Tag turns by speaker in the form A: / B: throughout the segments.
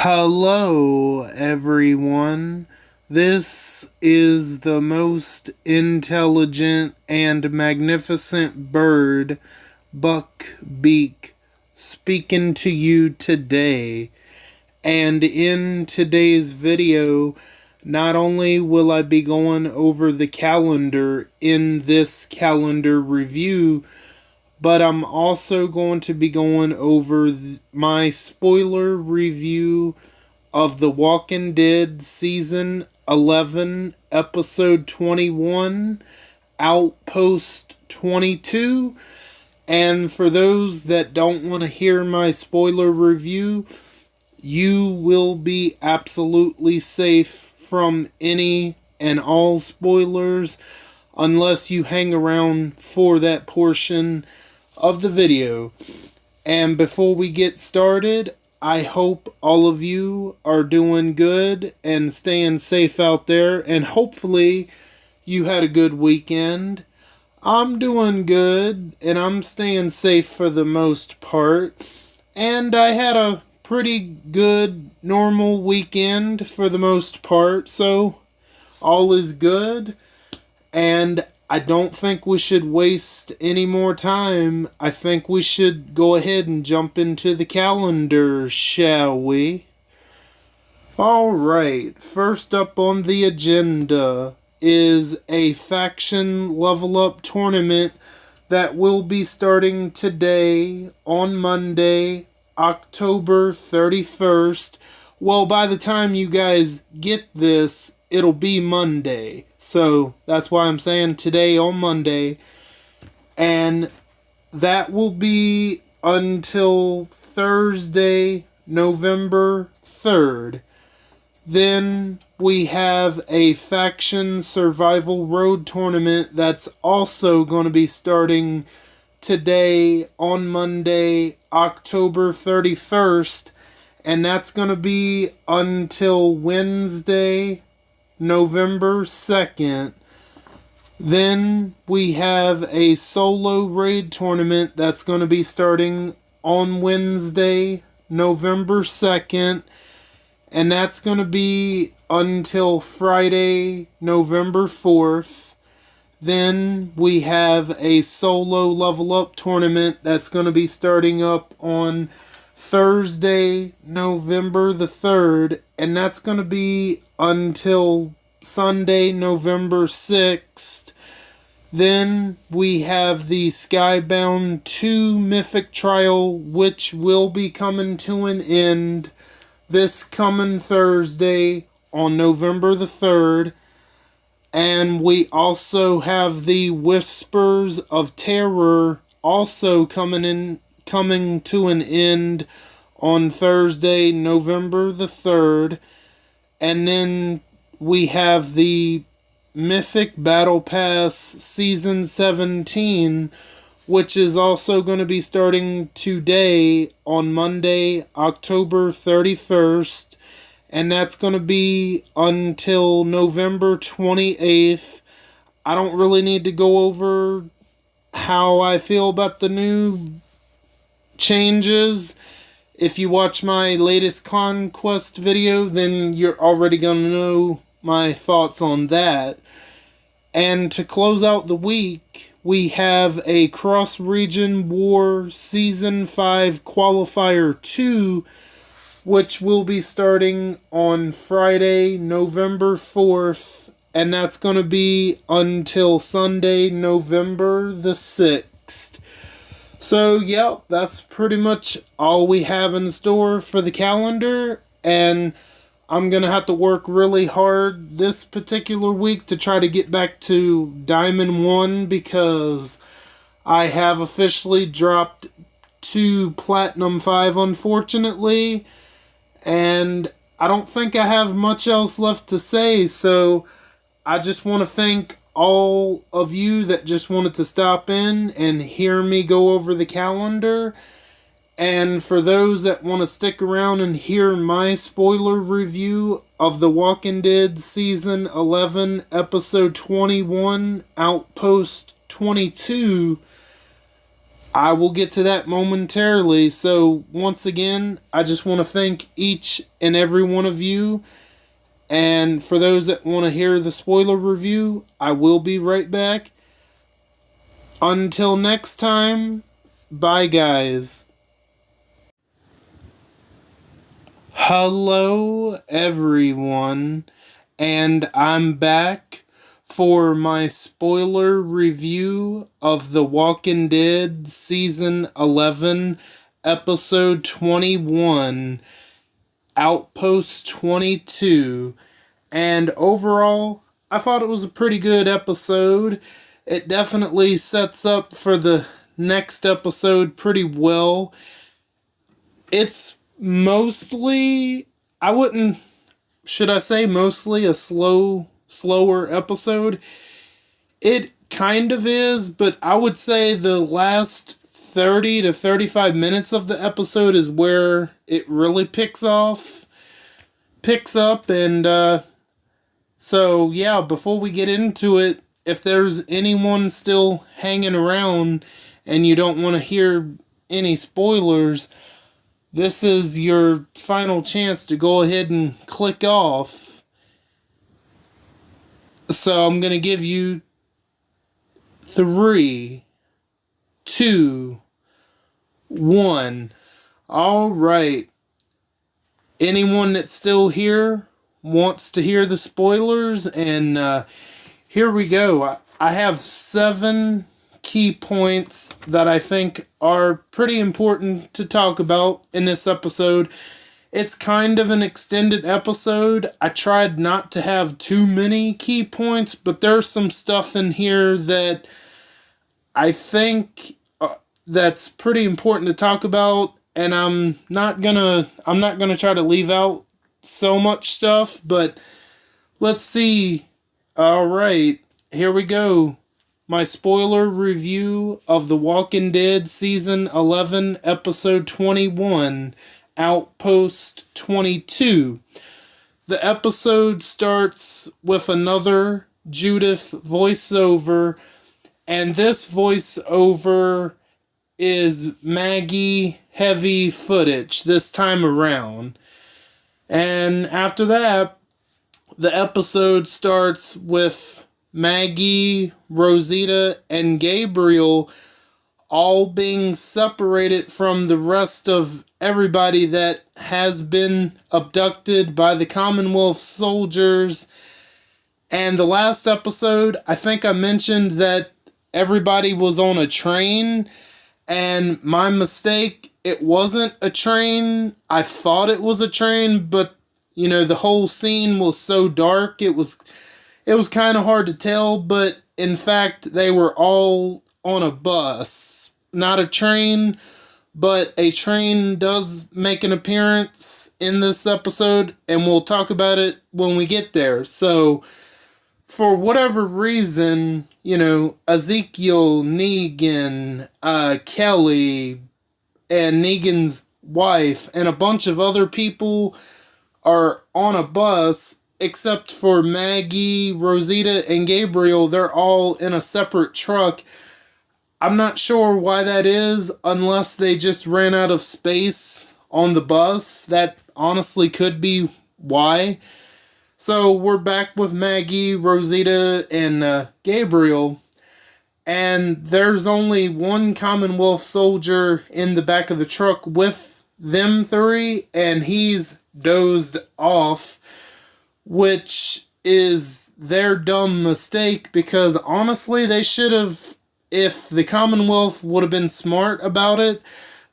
A: Hello, everyone. This is the most intelligent and magnificent bird, Beak, speaking to you today. And in today's video, not only will I be going over the calendar in this calendar review, but I'm also going to be going over my spoiler review of The Walking Dead Season 11, Episode 21, Outpost 22. And for those that don't want to hear my spoiler review, you will be absolutely safe from any and all spoilers unless you hang around for that portion of the video. And before we get started, I hope all of you are doing good and staying safe out there, and hopefully you had a good weekend. I'm doing good and I'm staying safe for the most part, and I had a pretty good normal weekend for the most part, so all is good. And I don't think we should waste any more time. I think we should go ahead and jump into the calendar, shall we? Alright, first up on the agenda is a faction level up tournament that will be starting today on Monday, October 31st. Well, by the time you guys get this, it'll be Monday. So that's why I'm saying today on Monday. And that will be until Thursday, November 3rd. Then we have a faction survival road tournament that's also going to be starting today on Monday, October 31st. And that's going to be until Wednesday, November 2nd. Then we have a solo raid tournament that's going to be starting on Wednesday, November 2nd. And that's going to be until Friday, November 4th. Then we have a solo level up tournament that's going to be starting up on Thursday, November the 3rd, and that's going to be until Sunday, November 6th. Then we have the Skybound 2 Mythic Trial, which will be coming to an end this coming Thursday on November the 3rd. And we also have the Whispers of Terror also coming to an end on Thursday, November the 3rd. And then we have the Mythic Battle Pass Season 17, which is also going to be starting today on Monday, October 31st. And that's going to be until November 28th. I don't really need to go over how I feel about the new changes. If you watch my latest Conquest video, then you're already going to know my thoughts on that. And to close out the week, we have a Cross-Region War Season 5 Qualifier 2, which will be starting on Friday, November 4th, and that's going to be until Sunday, November the 6th. So, yep, that's pretty much all we have in store for the calendar, and I'm going to have to work really hard this particular week to try to get back to Diamond 1, because I have officially dropped to Platinum 5, unfortunately, and I don't think I have much else left to say, so I just want to thank all of you that just wanted to stop in and hear me go over the calendar. And for those that want to stick around and hear my spoiler review of The Walking Dead Season 11, Episode 21, Outpost 22, I will get to that momentarily. So, once again, I just want to thank each and every one of you. And for those that want to hear the spoiler review, I will be right back. Until next time, bye guys. Hello everyone, and I'm back for my spoiler review of The Walking Dead Season 11, Episode 21, Outpost 22. And overall, I thought it was a pretty good episode. It definitely sets up for the next episode pretty well. It's mostly, I wouldn't, should I say mostly a slower episode? It kind of is, but I would say the last 30 to 35 minutes of the episode is where it really picks up. And so yeah, before we get into it, if there's anyone still hanging around and you don't want to hear any spoilers, this is your final chance to go ahead and click off. So I'm going to give you 3, 2, 1. All right. Anyone that's still here wants to hear the spoilers, and here we go. I have 7 key points that I think are pretty important to talk about in this episode. It's kind of an extended episode. I tried not to have too many key points, but there's some stuff in here that I think that's pretty important to talk about, and I'm not gonna try to leave out so much stuff, but let's see. All right, here we go. My spoiler review of The Walking Dead Season 11, Episode 21, Outpost 22. The episode starts with another Judith voiceover, and this voiceover is Maggie heavy footage this time around. And after that, the episode starts with Maggie, Rosita, and Gabriel all being separated from the rest of everybody that has been abducted by the Commonwealth soldiers. And the last episode, I think I mentioned that everybody was on a train, and my mistake, it wasn't a train. I thought it was a train, but the whole scene was so dark, it was kind of hard to tell, but in fact, they were all on a bus. Not a train, but a train does make an appearance in this episode, and we'll talk about it when we get there. So, for whatever reason, Ezekiel, Negan, Kelly, and Negan's wife, and a bunch of other people are on a bus, except for Maggie, Rosita, and Gabriel. They're all in a separate truck. I'm not sure why that is, unless they just ran out of space on the bus. That honestly could be why. So we're back with Maggie, Rosita, and Gabriel. And there's only one Commonwealth soldier in the back of the truck with them 3, and he's dozed off, which is their dumb mistake, because honestly, they should have, if the Commonwealth would have been smart about it,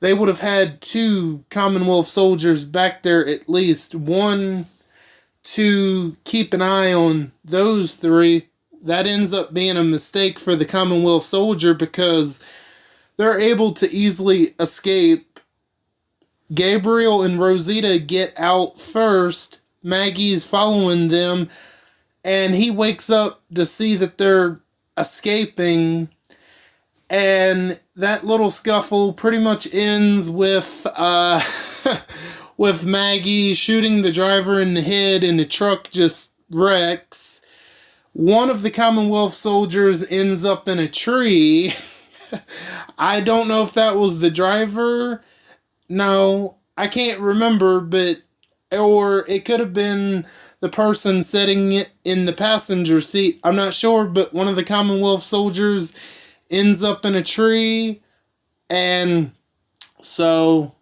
A: they would have had 2 Commonwealth soldiers back there at least. One to keep an eye on those 3. That ends up being a mistake for the Commonwealth soldier, because they're able to easily escape. Gabriel and Rosita get out first. Maggie's following them, and he wakes up to see that they're escaping, and that little scuffle pretty much ends with with Maggie shooting the driver in the head, and the truck just wrecks. One of the Commonwealth soldiers ends up in a tree, I don't know if that was the driver. No, I can't remember, but or it could have been the person sitting in the passenger seat. I'm not sure, but one of the Commonwealth soldiers ends up in a tree, and so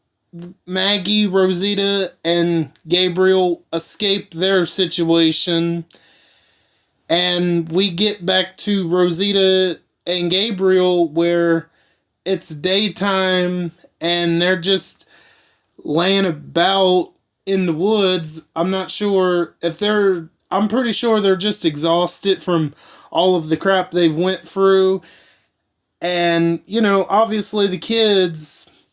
A: Maggie, Rosita, and Gabriel escape their situation, and we get back to Rosita and Gabriel where it's daytime and they're just laying about in the woods. I'm not sure if they're, I'm pretty sure they're just exhausted from all of the crap they've went through. And, you know, obviously the kids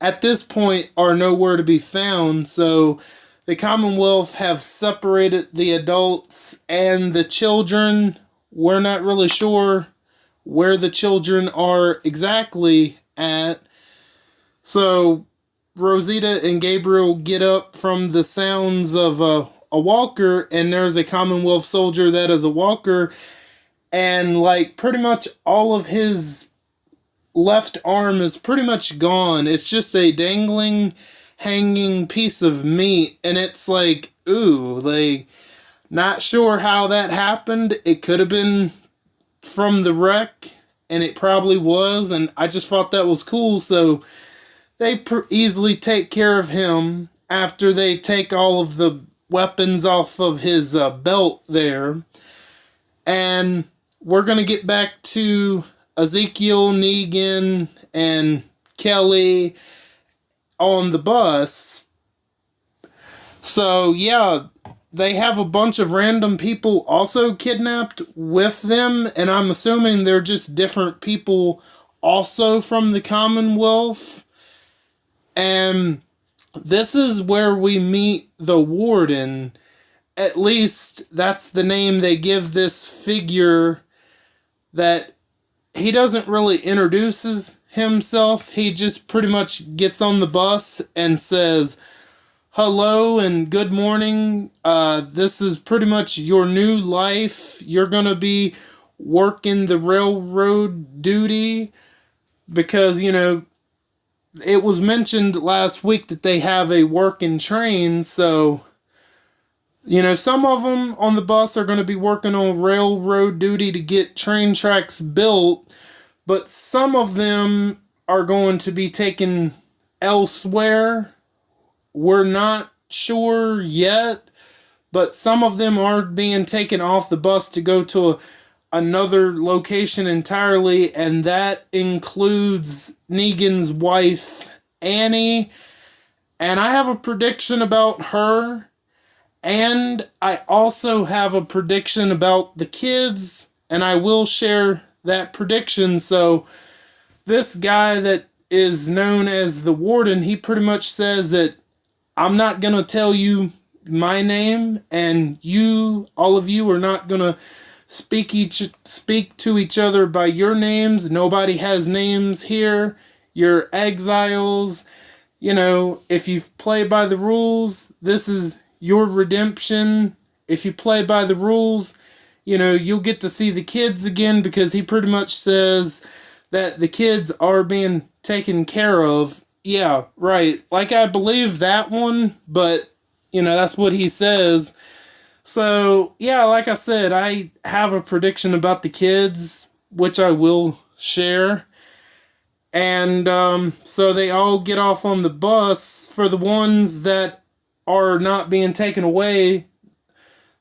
A: at this point are nowhere to be found. So the Commonwealth have separated the adults and the children. We're not really sure where the children are exactly at. So Rosita and Gabriel get up from the sounds of a walker, and there's a Commonwealth soldier that is a walker, and like pretty much all of his left arm is pretty much gone. It's just a dangling, hanging piece of meat, and it's like, ooh, like, not sure how that happened. It could have been from the wreck, and it probably was, and I just thought that was cool. So they easily take care of him after they take all of the weapons off of his belt there. And we're going to get back to Ezekiel, Negan, and Kelly on the bus. So, yeah, they have a bunch of random people also kidnapped with them, and I'm assuming they're just different people also from the Commonwealth. And this is where we meet the Warden. At least that's the name they give this figure, that he doesn't really introduce himself. He just pretty much gets on the bus and says, hello and good morning. This is pretty much your new life. You're going to be working the railroad duty because, you know, it was mentioned last week that they have a working train. So, you know, some of them on the bus are going to be working on railroad duty to get train tracks built, but some of them are going to be taken elsewhere. We're not sure yet, but some of them are being taken off the bus to go to another location entirely, and that includes Negan's wife, Annie. And I have a prediction about her, and I also have a prediction about the kids, and I will share that prediction. So this guy that is known as the Warden, he pretty much says that I'm not going to tell you my name, and you, all of you, are not going to speak to each other by your names. Nobody has names here. You're exiles. You know, if you play by the rules, this is your redemption. If you play by the rules, you know, you'll get to see the kids again, because he pretty much says that the kids are being taken care of. Yeah, right. Like, I believe that one, but, you know, that's what he says. So, yeah, like I said, I have a prediction about the kids, which I will share. And so they all get off on the bus. For the ones that are not being taken away,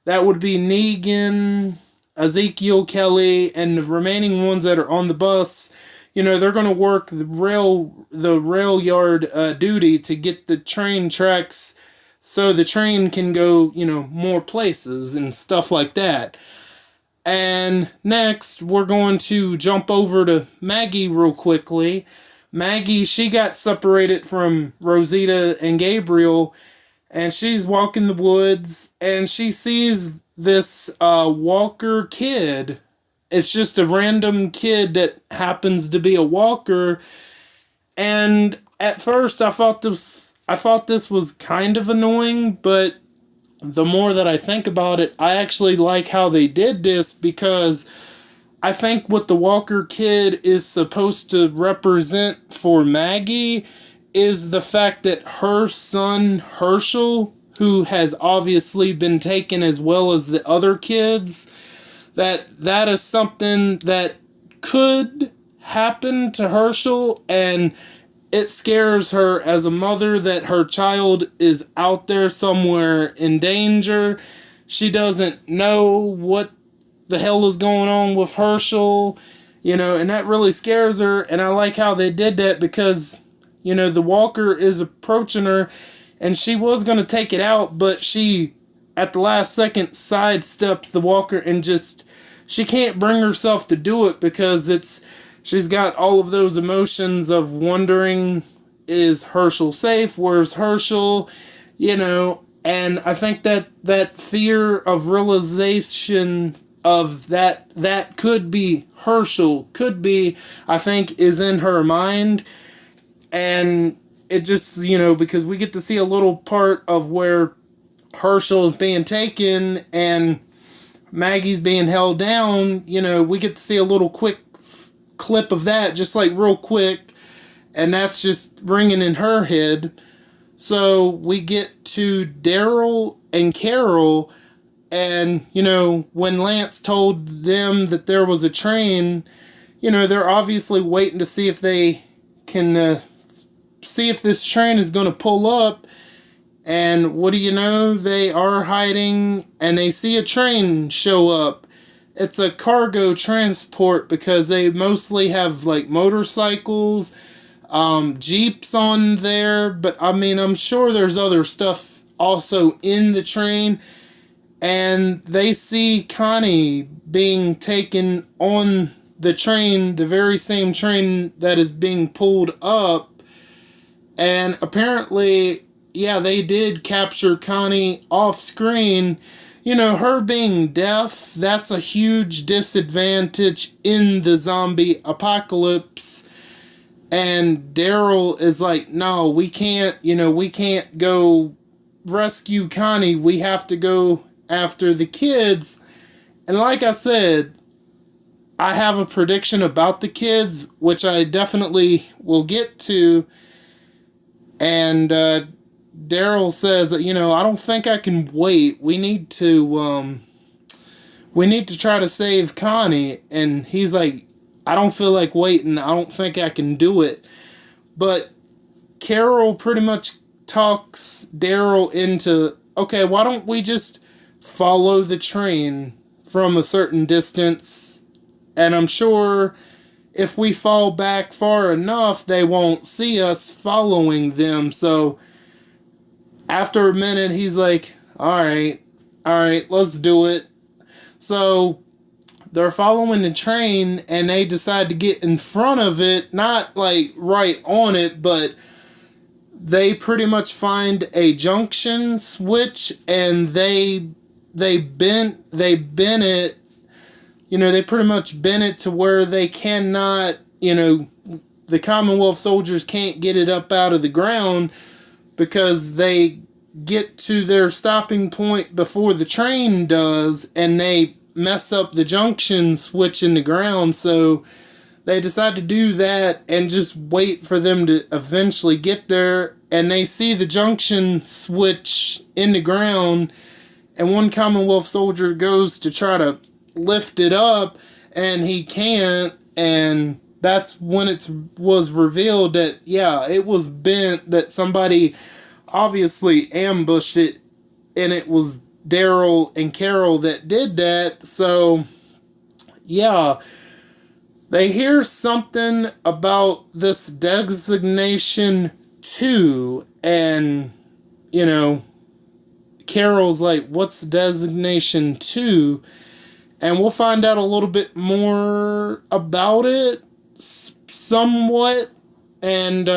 A: that would be Negan, Ezekiel, Kelly, and the remaining ones that are on the bus. You know, they're going to work the rail yard duty to get the train tracks so the train can go, you know, more places and stuff like that. And next, we're going to jump over to Maggie real quickly. Maggie, she got separated from Rosita and Gabriel, and she's walking the woods, and she sees this walker kid. It's just a random kid that happens to be a walker. And at first, I thought this was kind of annoying, but the more that I think about it, I actually like how they did this, because I think what the Walker kid is supposed to represent for Maggie is the fact that her son Herschel, who has obviously been taken as well as the other kids, that is something that could happen to Herschel, and it scares her as a mother that her child is out there somewhere in danger. She doesn't know what the hell is going on with Herschel, and that really scares her. And I like how they did that because, the Walker is approaching her and she was going to take it out, but she, at the last second, sidesteps the Walker and she can't bring herself to do it because she's got all of those emotions of wondering, is Herschel safe? Where's Herschel? And I think that fear of realization of that could be Herschel, I think, is in her mind. And it just, because we get to see a little part of where Herschel is being taken and Maggie's being held down, we get to see a little quick clip of that, just like real quick, and that's just ringing in her head. So we get to Daryl and Carol, and, when Lance told them that there was a train, they're obviously waiting to see if they can see if this train is going to pull up. And what do you know? They are hiding, and they see a train show up. It's a cargo transport because they mostly have, like, motorcycles, Jeeps on there. But, I'm sure there's other stuff also in the train. And they see Connie being taken on the train, the very same train that is being pulled up. And apparently, yeah, they did capture Connie off screen. Her being deaf, that's a huge disadvantage in the zombie apocalypse. And Daryl is like, no, we can't go rescue Connie. We have to go after the kids. And like I said, I have a prediction about the kids, which I definitely will get to. And Daryl says that, I don't think I can wait. We need to try to save Connie. And he's like, I don't feel like waiting. I don't think I can do it. But Carol pretty much talks Daryl into, okay, why don't we just follow the train from a certain distance? And I'm sure if we fall back far enough, they won't see us following them. So after a minute, he's like, all right, let's do it. So they're following the train, and they decide to get in front of it, not like right on it, but they pretty much find a junction switch, and they bend it. They pretty much bend it to where they cannot, the Commonwealth soldiers can't get it up out of the ground because they get to their stopping point before the train does, and they mess up the junction switch in the ground. So they decide to do that and just wait for them to eventually get there, and they see the junction switch in the ground, and one Commonwealth soldier goes to try to lift it up, and he can't, and that's when it was revealed that, yeah, it was bent, that somebody obviously ambushed it, and it was Daryl and Carol that did that. So, yeah, they hear something about this designation 2, and, Carol's like, what's designation 2? And we'll find out a little bit more about it, somewhat. And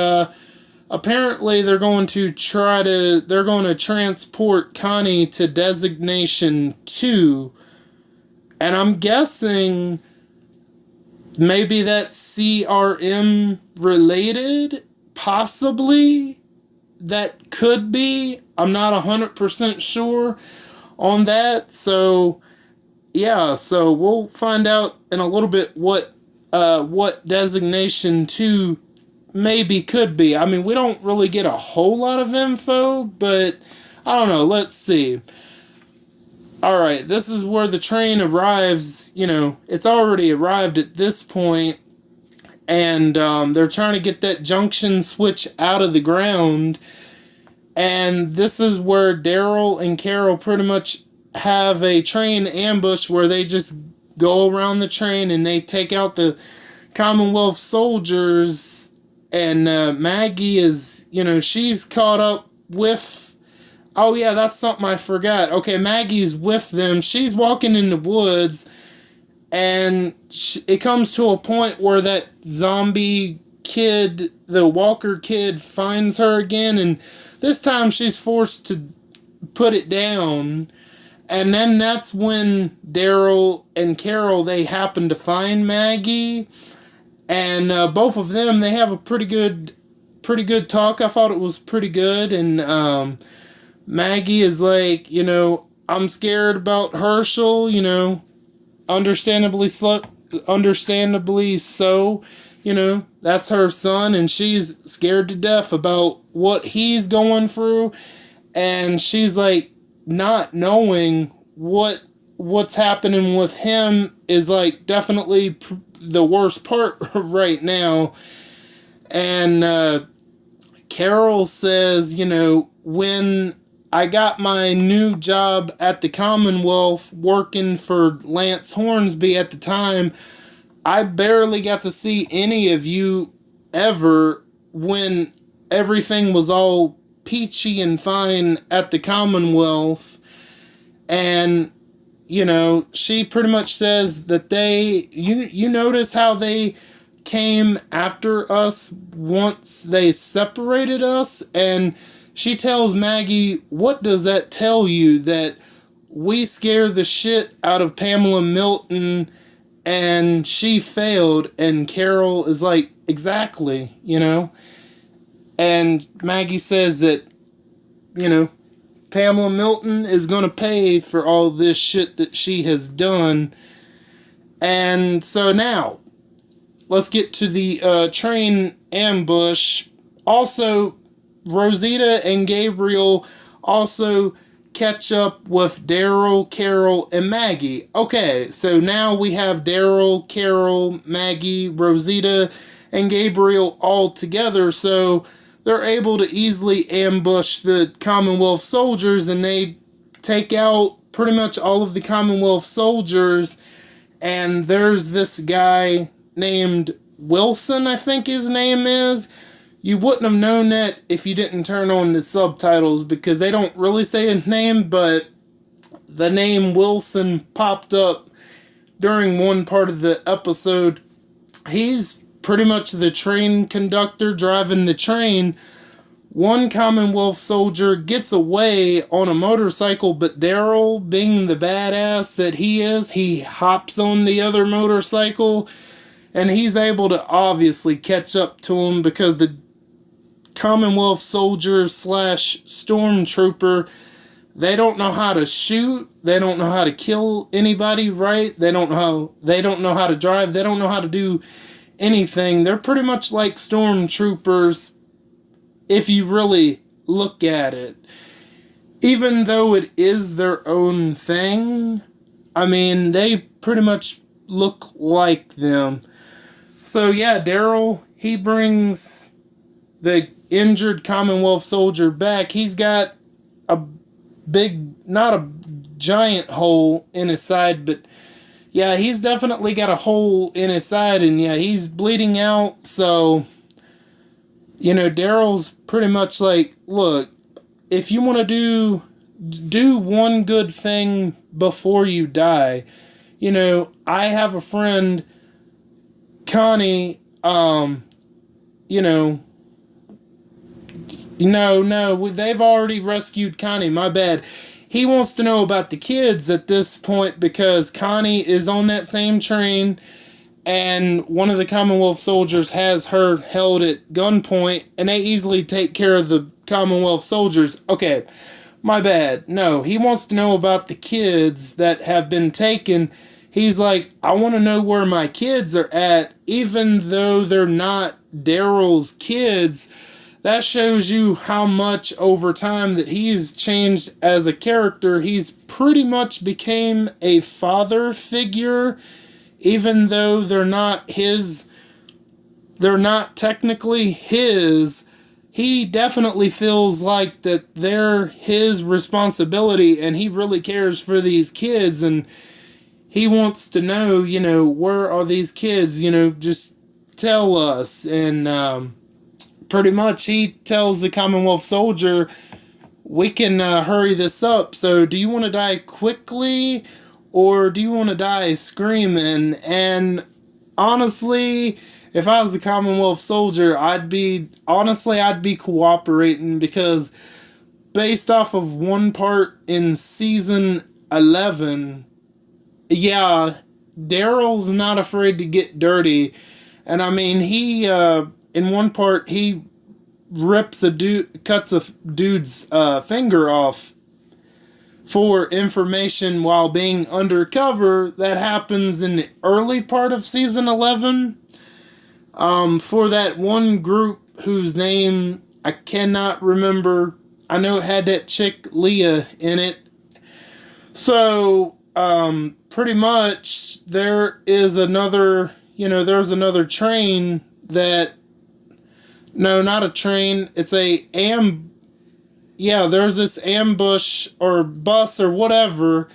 A: apparently they're going to transport Connie to designation 2. And I'm guessing maybe that's CRM related, possibly. That could be. I'm not 100% sure on that. So, yeah, so we'll find out in a little bit what designation 2 maybe could be. I mean, we don't really get a whole lot of info, but I don't know. Let's see. All right, this is where the train arrives. It's already arrived at this point, and they're trying to get that junction switch out of the ground. And this is where Daryl and Carol pretty much have a train ambush where they just go around the train and they take out the Commonwealth soldiers. And Maggie is, she's caught up with... Oh, yeah, that's something I forgot. Okay, Maggie's with them. She's walking in the woods, and it comes to a point where that zombie kid, the Walker kid, finds her again, and this time she's forced to put it down. And then that's when Daryl and Carol, they happen to find Maggie, and both of them, they have a pretty good talk. I thought it was pretty good, and Maggie is like, I'm scared about Herschel, understandably so, that's her son, and she's scared to death about what he's going through, and she's like, not knowing what's happening with him is like definitely the worst part right now. And Carol says, when I got my new job at the Commonwealth working for Lance Hornsby at the time, I barely got to see any of you ever when everything was all peachy and fine at the Commonwealth. And, she pretty much says that you notice how they came after us once they separated us, and she tells Maggie, what does that tell you? That we scared the shit out of Pamela Milton and she failed? And Carol is like, exactly, And Maggie says that, Pamela Milton is going to pay for all this shit that she has done. And so now, let's get to the train ambush. Also, Rosita and Gabriel also catch up with Daryl, Carol, and Maggie. Okay, so now we have Daryl, Carol, Maggie, Rosita, and Gabriel all together, so they're able to easily ambush the Commonwealth soldiers, and they take out pretty much all of the Commonwealth soldiers. And there's this guy named Wilson, I think his name is. You wouldn't have known that if you didn't turn on the subtitles, because they don't really say his name, but the name Wilson popped up during one part of the episode. He's pretty much the train conductor driving the train. One Commonwealth soldier gets away on a motorcycle, but Daryl, being the badass that he is, he hops on the other motorcycle, and he's able to obviously catch up to him, because the Commonwealth soldier / stormtrooper, they don't know how to shoot, they don't know how to kill anybody, right? They don't know how to drive, they don't know how to do anything. They're pretty much like stormtroopers if you really look at it. Even though it is their own thing, I mean, they pretty much look like them. So yeah, Daryl, he brings the injured Commonwealth soldier back. He's got a big, not a giant hole in his side, but yeah, he's definitely got a hole in his side, and yeah, he's bleeding out. So, Daryl's pretty much like, look, if you want to do one good thing before you die. I have a friend, Connie, no, they've already rescued Connie, my bad. He wants to know about the kids at this point, because Connie is on that same train, and one of the Commonwealth soldiers has her held at gunpoint, and they easily take care of the Commonwealth soldiers. Okay, my bad. No, he wants to know about the kids that have been taken. He's like, I want to know where my kids are at, even though they're not Daryl's kids. That shows you how much over time that he's changed as a character. He's pretty much became a father figure, even though they're not technically his. He definitely feels like that they're his responsibility, and he really cares for these kids, and he wants to know, where are these kids, just tell us. And pretty much he tells the Commonwealth soldier, we can hurry this up. So do you want to die quickly, or do you want to die screaming? And honestly, if I was a Commonwealth soldier, I'd be cooperating, because based off of one part in season 11, yeah, Daryl's not afraid to get dirty. And I mean, he, in one part, he cuts a dude's finger off for information while being undercover. That happens in the early part of season 11. For that one group whose name I cannot remember. I know it had that chick Leah in it. So, pretty much there's another train that, no, not a train, it's there's this ambush or bus or whatever,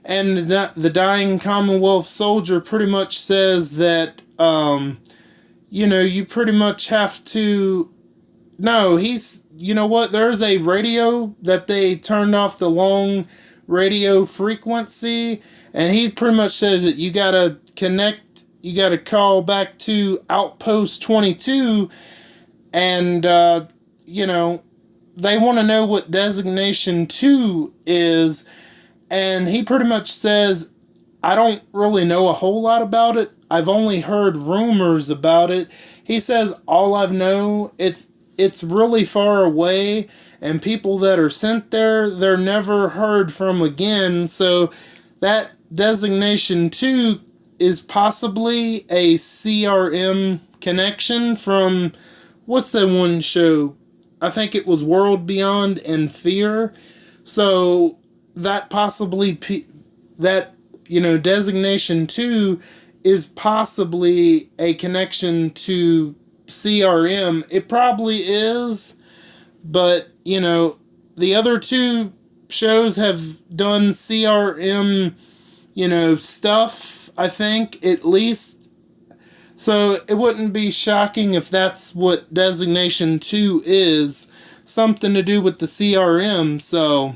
A: and the dying Commonwealth soldier pretty much says that, you pretty much have to, no, there's a radio that they turned off the long radio frequency, and he pretty much says that you gotta call back to Outpost 22, and, they want to know what Designation 2 is, and he pretty much says, I don't really know a whole lot about it. I've only heard rumors about it. He says, all I've know, it's really far away, and people that are sent there, they're never heard from again. So that Designation 2 is possibly a CRM connection from, what's that one show? I think it was World Beyond and Fear. So that possibly, Designation 2 is possibly a connection to CRM. It probably is, but, the other two shows have done CRM, stuff, I think, at least. So it wouldn't be shocking if that's what Designation 2 is. Something to do with the CRM. So,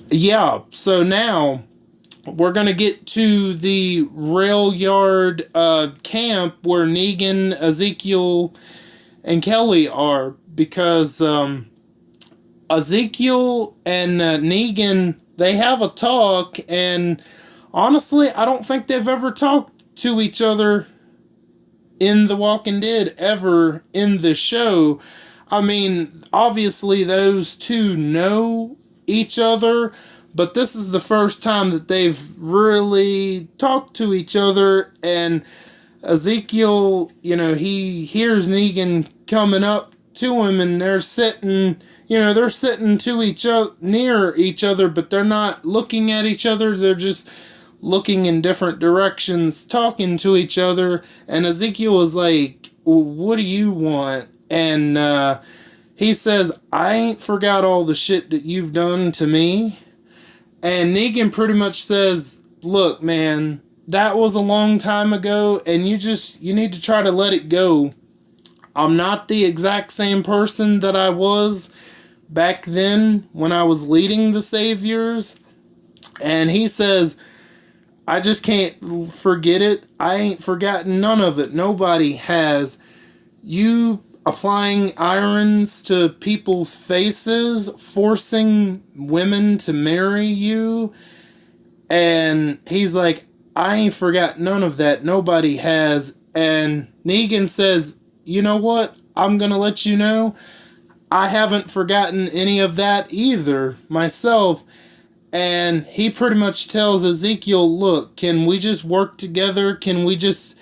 A: yeah. So now we're going to get to the rail yard camp where Negan, Ezekiel, and Kelly are. Because Ezekiel and Negan, they have a talk. And honestly, I don't think they've ever talked to each other in The Walking Dead ever in the show. I mean, obviously those two know each other, but this is the first time that they've really talked to each other. And Ezekiel, he hears Negan coming up to him, and they're sitting to each other, near each other, but they're not looking at each other. They're just looking in different directions, talking to each other. And Ezekiel is like, what do you want? And he says, I ain't forgot all the shit that you've done to me. And Negan pretty much says, look, man, that was a long time ago, and you need to try to let it go. I'm not the exact same person that I was back then when I was leading the Saviors. And he says, I just can't forget it. I ain't forgotten none of it. Nobody has. You applying irons to people's faces, forcing women to marry you. And he's like, I ain't forgot none of that. Nobody has. And Negan says, you know what? I'm going to let you know. I haven't forgotten any of that either myself. And he pretty much tells Ezekiel, look, can we just work together? Can we just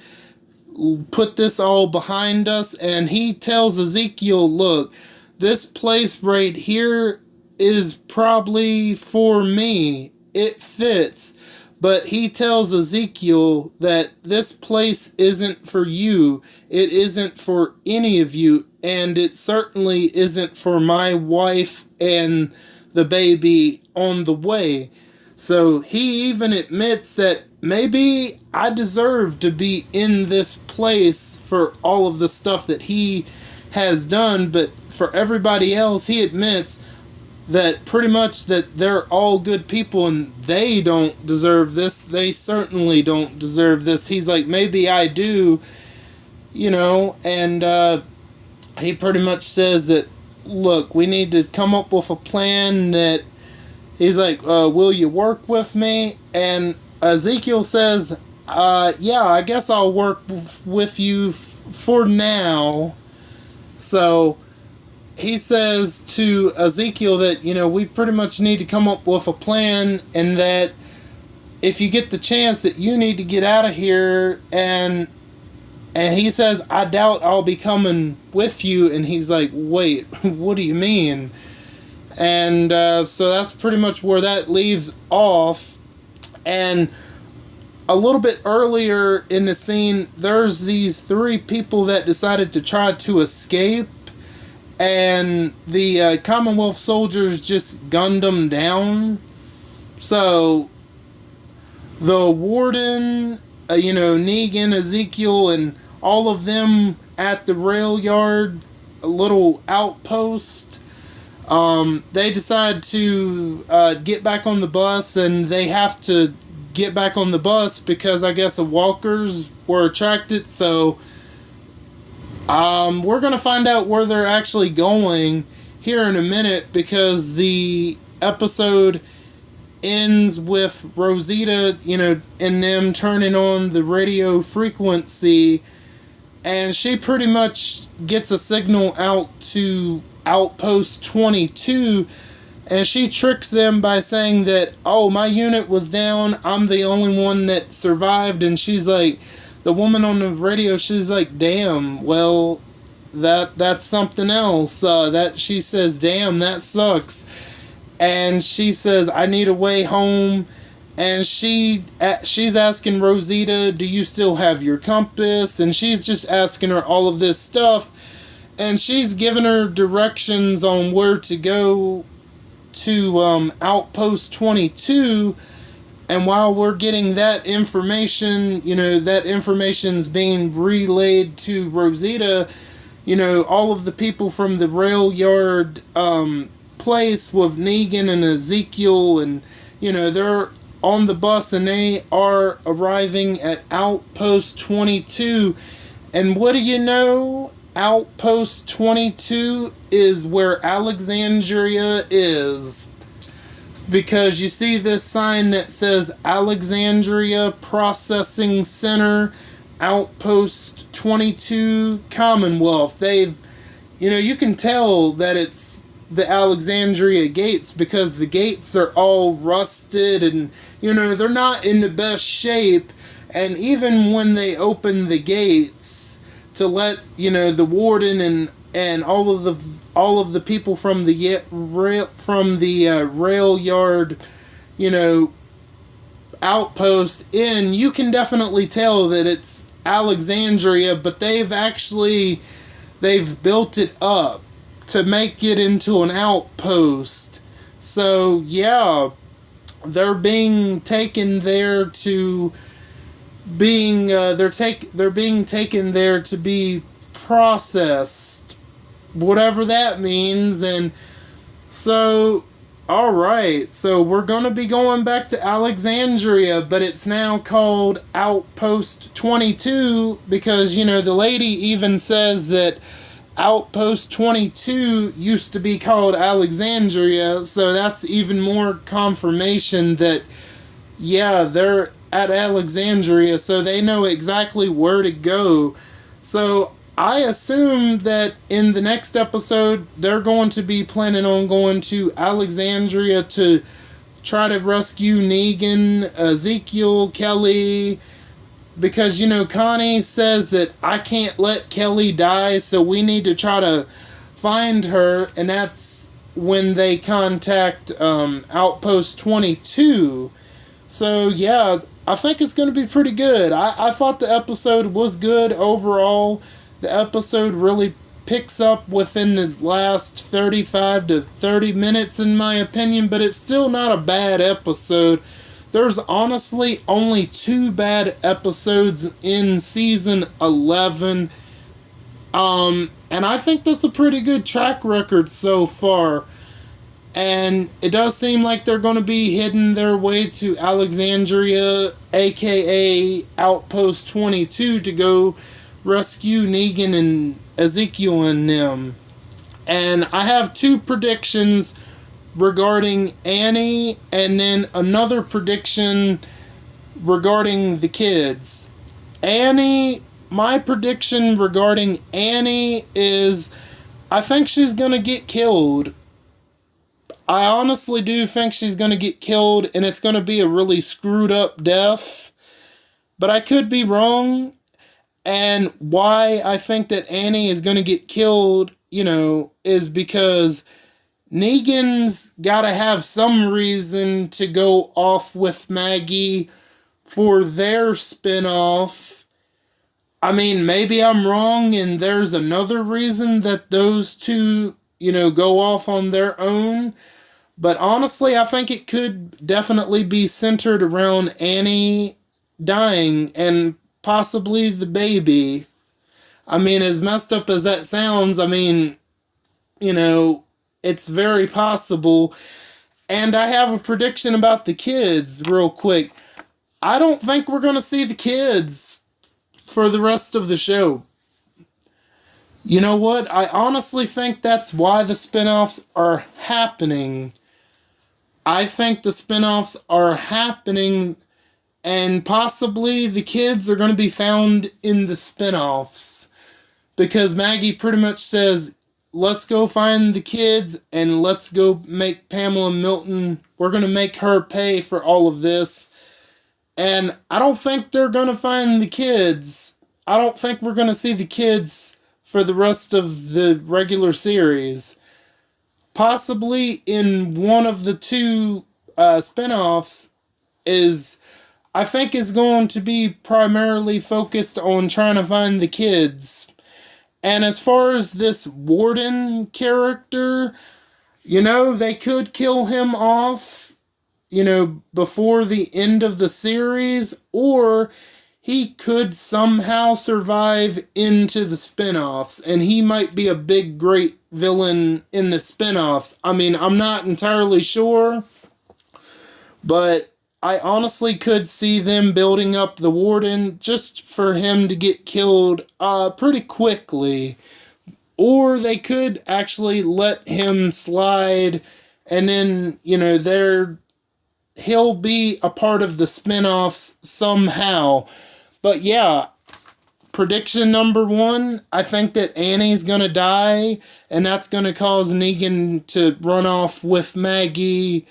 A: put this all behind us? And he tells Ezekiel, look, this place right here is probably for me. It fits. But he tells Ezekiel that this place isn't for you. It isn't for any of you. And it certainly isn't for my wife and the baby on the way. So he even admits that maybe I deserve to be in this place for all of the stuff that he has done. But for everybody else, he admits that pretty much that they're all good people and they don't deserve this. They certainly don't deserve this. He's like, maybe I do, and he pretty much says that, look, we need to come up with a plan that, he's like, will you work with me? And Ezekiel says, yeah, I guess I'll work with you for now. So he says to Ezekiel that, we pretty much need to come up with a plan, and that if you get the chance that you need to get out of here. And he says, I doubt I'll be coming with you. And he's like, wait, what do you mean? And so that's pretty much where that leaves off. And a little bit earlier in the scene, there's these 3 people that decided to try to escape. And the Commonwealth soldiers just gunned them down. So the warden, Negan, Ezekiel, and all of them at the rail yard, a little outpost, they decide to get back on the bus, and they have to get back on the bus because I guess the walkers were attracted. So we're going to find out where they're actually going here in a minute, because the episode ends with Rosita, and them turning on the radio frequency, and she pretty much gets a signal out to Outpost 22, and she tricks them by saying that, oh, my unit was down, I'm the only one that survived. And she's like, the woman on the radio, she's like, damn, well, that's something else. That she says, damn, that sucks. And she says, I need a way home. And she's asking Rosita, do you still have your compass? And she's just asking her all of this stuff. And she's giving her directions on where to go to Outpost 22. And while we're getting that information, that information's being relayed to Rosita, all of the people from the rail yard place with Negan and Ezekiel, and, they're on the bus, and they are arriving at Outpost 22. And what do you know? Outpost 22 is where Alexandria is. Because you see this sign that says Alexandria Processing Center, Outpost 22, Commonwealth. You can tell that it's the Alexandria gates, because the gates are all rusted and, they're not in the best shape. And even when they open the gates to let, the warden and all of the people from the rail yard, outpost in, you can definitely tell that it's Alexandria, but they've built it up to make it into an outpost. So yeah, they're being taken there to they're being taken there to be processed, whatever that means. And so, alright, so we're going to be going back to Alexandria, but it's now called Outpost 22, because, the lady even says that Outpost 22 used to be called Alexandria, so that's even more confirmation that, yeah, they're at Alexandria, so they know exactly where to go. So I assume that in the next episode, they're going to be planning on going to Alexandria to try to rescue Negan, Ezekiel, Kelly, because, Connie says that I can't let Kelly die, so we need to try to find her, and that's when they contact Outpost 22. So, yeah, I think it's going to be pretty good. I thought the episode was good overall. The episode really picks up within the last 35 to 30 minutes, in my opinion, but it's still not a bad episode. There's honestly only 2 bad episodes in season 11. And I think that's a pretty good track record so far. And it does seem like they're going to be heading their way to Alexandria, aka Outpost 22, to go rescue Negan and Ezekiel and them. And I have 2 predictions regarding Annie, and then another prediction regarding the kids. Annie, my prediction regarding Annie is I think she's going to get killed. I honestly do think she's going to get killed, and it's going to be a really screwed up death. But I could be wrong. And why I think that Annie is going to get killed, is because Negan's got to have some reason to go off with Maggie for their spinoff. I mean, maybe I'm wrong and there's another reason that those two, go off on their own. But honestly, I think it could definitely be centered around Annie dying and possibly the baby. I mean, as messed up as that sounds, it's very possible. And I have a prediction about the kids, real quick. I don't think we're going to see the kids for the rest of the show. You know what? I honestly think that's why the spinoffs are happening. I think the spinoffs are happening, and possibly the kids are going to be found in the spinoffs. Because Maggie pretty much says, let's go find the kids and let's go make Pamela Milton. We're going to make her pay for all of this. And I don't think they're going to find the kids. I don't think we're going to see the kids for the rest of the regular series. Possibly in one of the 2 spinoffs I think is going to be primarily focused on trying to find the kids. And as far as this Warden character, they could kill him off, before the end of the series, or he could somehow survive into the spinoffs, and he might be a big, great villain in the spinoffs. I mean, I'm not entirely sure, but I honestly could see them building up the Warden just for him to get killed pretty quickly. Or they could actually let him slide, and then, he'll be a part of the spinoffs somehow. But yeah, prediction number 1, I think that Annie's gonna die, and that's gonna cause Negan to run off with Maggie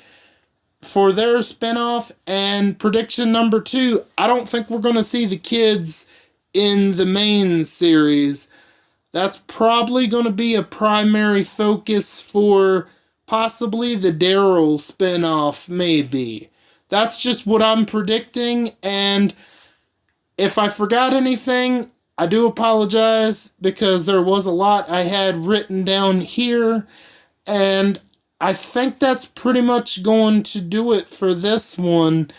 A: for their spinoff. And prediction number 2, I don't think we're gonna see the kids in the main series. That's probably gonna be a primary focus for possibly the Daryl spinoff, maybe. That's just what I'm predicting, and if I forgot anything, I do apologize, because there was a lot I had written down here, and I think that's pretty much going to do it for this one.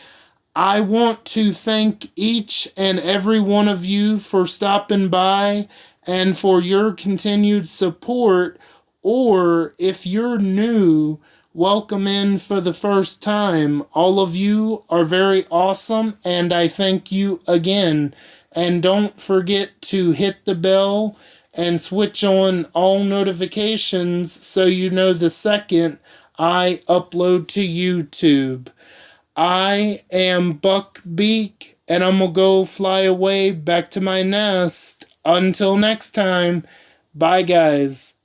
A: I want to thank each and every one of you for stopping by and for your continued support, or if you're new, welcome in for the first time. All of you are very awesome, and I thank you again. And don't forget to hit the bell and switch on all notifications so you know the second I upload to YouTube. I am Beak, and I'm gonna go fly away back to my nest. Until next time, bye guys.